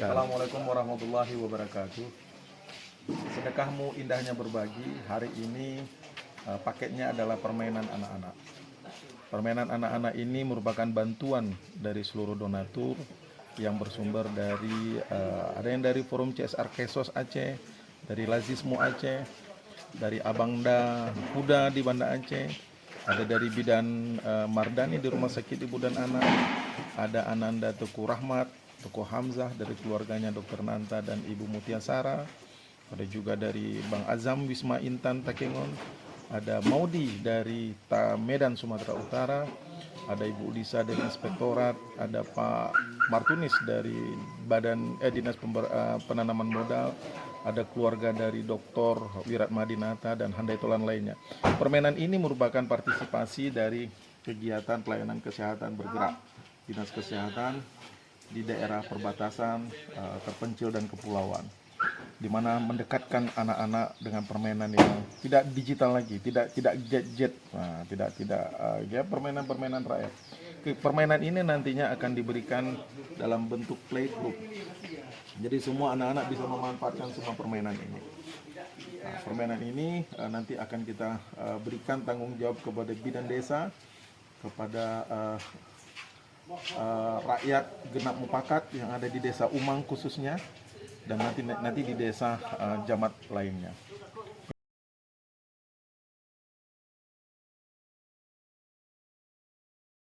Assalamualaikum warahmatullahi wabarakatuh. Sedekahmu indahnya berbagi. Hari ini paketnya adalah permainan anak-anak. Permainan anak-anak ini merupakan bantuan dari seluruh donatur yang bersumber dari ada yang dari Forum CSR Kesos Aceh, dari Lazismu Aceh, dari Abangda Huda di Banda Aceh, ada dari Bidan Mardani di Rumah Sakit Ibu dan Anak, ada Ananda Teguh Rahmat, Teguh Hamzah dari keluarganya Dr. Nanta dan Ibu Mutiasara, ada juga dari Bang Azam Wisma Intan Takengon, ada Maudi dari Medan Sumatera Utara, ada Ibu Lisa dari Inspektorat, ada Pak Martunis dari Dinas Penanaman Modal, ada keluarga dari Dr. Wirat Madinata dan handai tolan lainnya. Permainan ini merupakan partisipasi dari kegiatan pelayanan kesehatan bergerak Dinas Kesehatan di daerah perbatasan terpencil dan kepulauan, di mana mendekatkan anak-anak dengan permainan yang tidak digital lagi, tidak gadget, ya permainan rakyat. Permainan ini nantinya akan diberikan dalam bentuk playgroup. Jadi semua anak-anak bisa memanfaatkan semua permainan ini. Permainan ini nanti akan kita berikan tanggung jawab kepada bidan desa, kepada rakyat genap mupakat yang ada di desa Umang khususnya, dan nanti di desa Jamat lainnya.